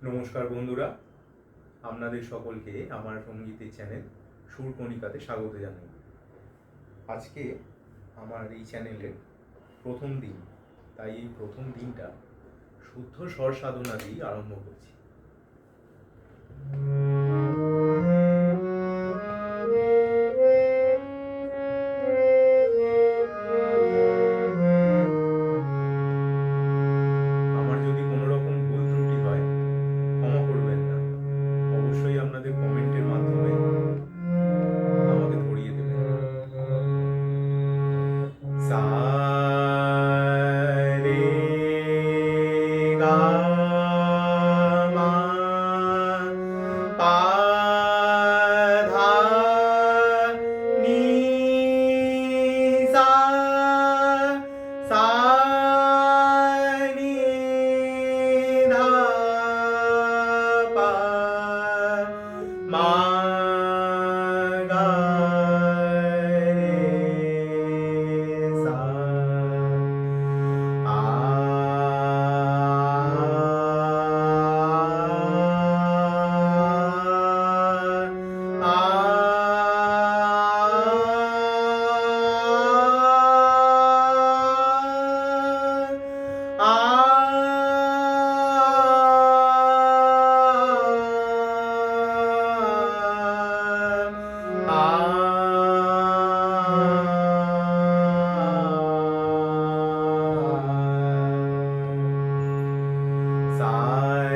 নমস্কার বন্ধুরা, আপনাদের সকলকে আমার সঙ্গীতের চ্যানেল সুরকণিকাতে স্বাগত জানাই। আজকে আমার এই চ্যানেলের প্রথম দিন, তাই এই প্রথম দিনটা শুদ্ধ স্বর সাধনা দিয়েই আরম্ভ করছি। আমার যদি কোনো রকম ভুল ত্রুটি হয় ক্ষমা করবেন না, অবশ্যই আপনাদের কমেন্টের মাধ্যমে আমাকে ধরিয়ে দেবেন। সা রে গা মা পা ধা নি সা সা নি ধা পা মা গা রে সা আ সা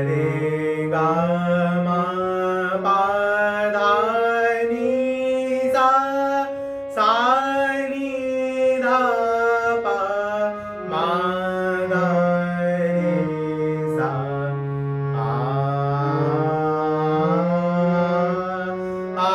রে গা মা পা ধা নি সা সা নি ধা পা মা গা রে সা আ আ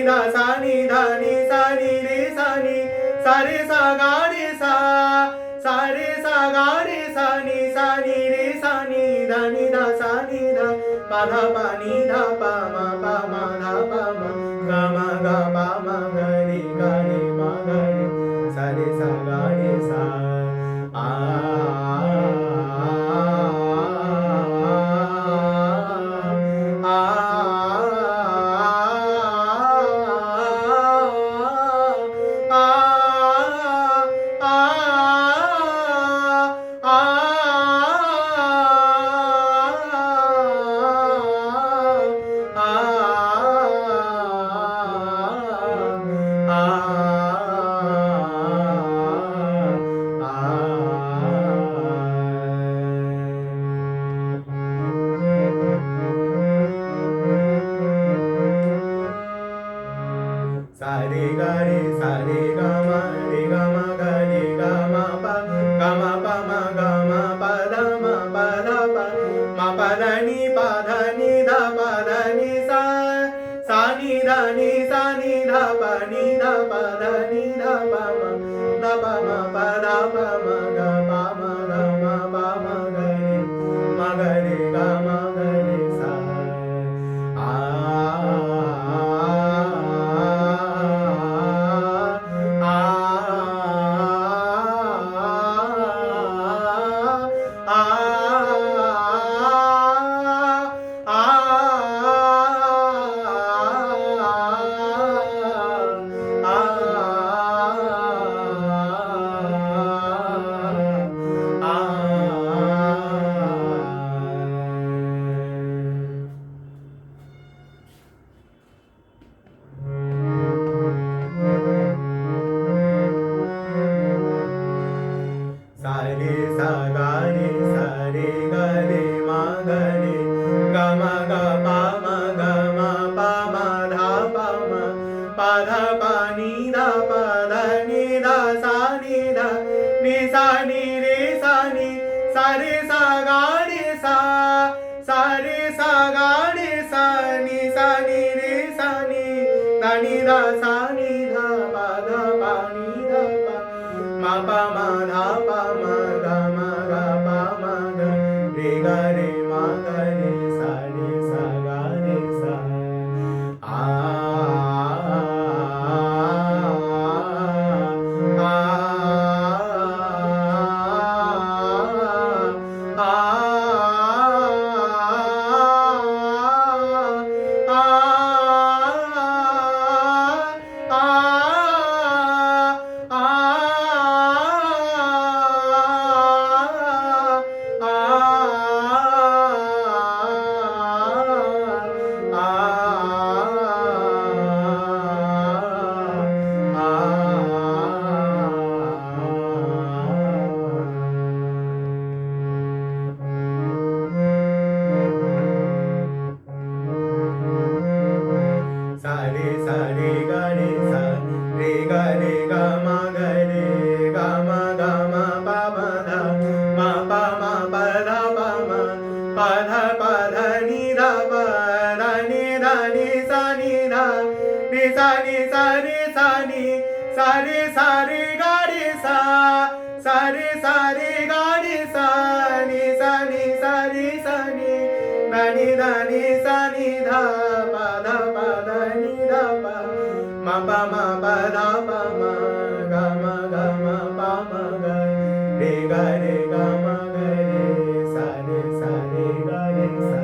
दा सा नि धा नि सा नि रे सा नि सा रे सा गा रे सा सा रे सा गा रे सा नि रे सा नि धा सा नि धा पा धा पा नि धा पा मा धा पा मा गा पा मा ग रे मा ग रे सा रे सा गा रे सा आ सा रे गा रे सा रे गा मा गा रे गा मा पा पा धा मा पा धा नि धा नि सा सा नि धा पा धा नि धा पा मा पा धा पा मा गा पा मा गा रे गा मा गा रे सा सा रे सा गा रे सा रे गा रे मा गा रे गा मा गा पा मा पा मा धा पा धा पा नि धा नि धा सा नि रे सा रे सा गा रे सा रे सा गा रे सा नि रे सा नि धा सा नि धा पा नि धा पा मा धा पा मा गा पा मा गा रे मा गा रे सा गा रे सा सा रे गा रे सा रे गा मा गा रे गा मा पा मा धा पा धा पा धा नि धा नि सा नि धा नि सा रे सा रे गा रे सा रे गा रे सा नि सा रे सा नि धा नि सा नि धा पा धा नि धा पा मा धा पा मा गा मा पा मा गा रे गा मा गा रे सा रे गा रे सा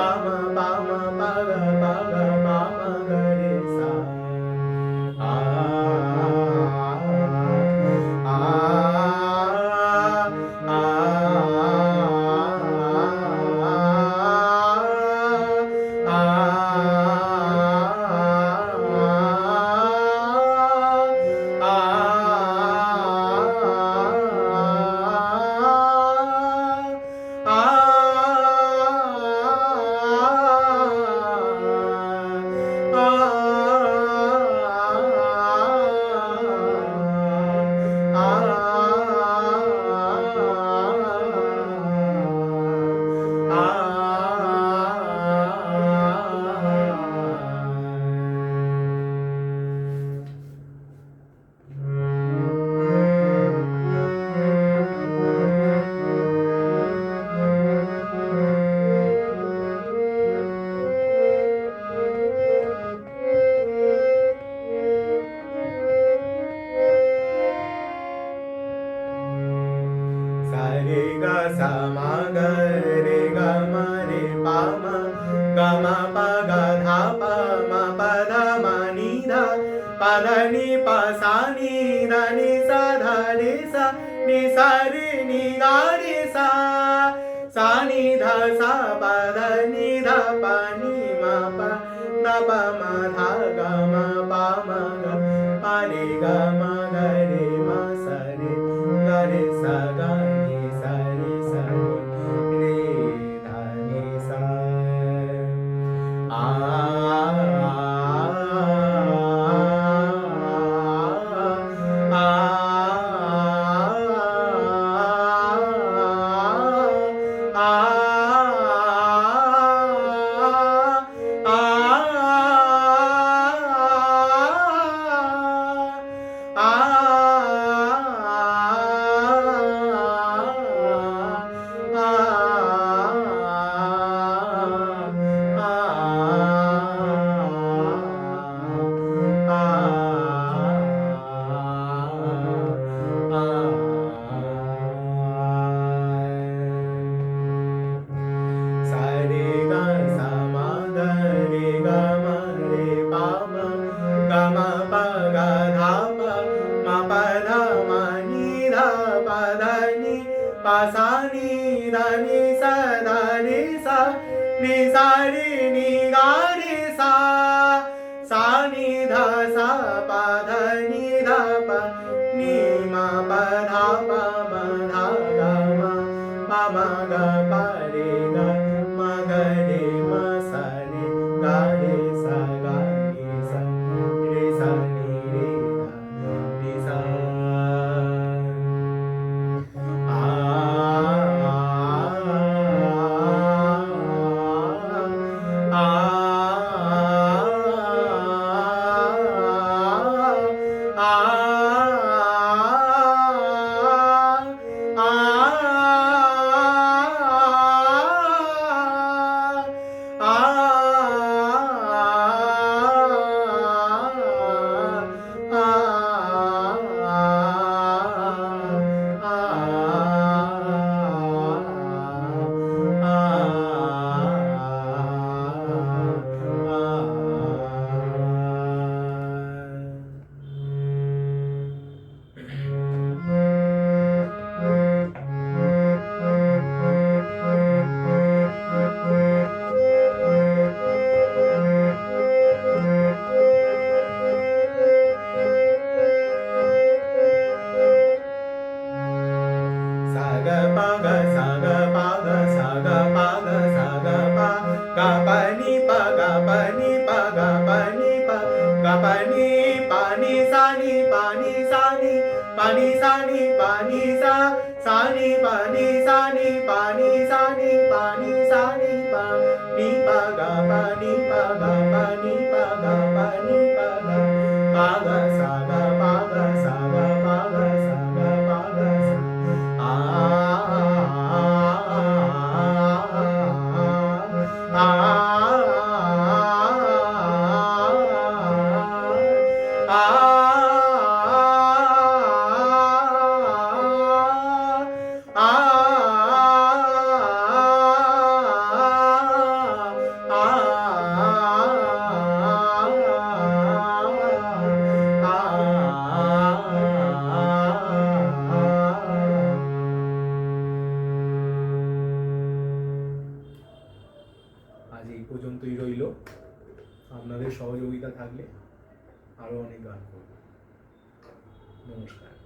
ma pa ma ga re sa. A a re ga sa ma ga re ga ma re pa ma ga ma pa ga dha pa ma pa dha ma ni dha pa dha ni pa sa ni dha ni sa dha re sa re ni ga re sa ni dha sa pa dha ni dha pa ni ma pa da pa ma dha ga ma pa ma ga pa re ga ma ga re ma sa re ga re sa ga ni sa re sa re dha ni sa. Pa sa ni da ni sa da ni sa re ni ga re sa ni dha sa pa dha ni dha pa ni ma pa dha pa ma dha ga ma ga pa re ga ma ga re ma sa re ga re sa ga ni sa re sa ni re dha ni sa. আজ এই পর্যন্তই রইল। আপনাদের সহযোগিতা থাকলে আরও অনেক গান করব। নমস্কার।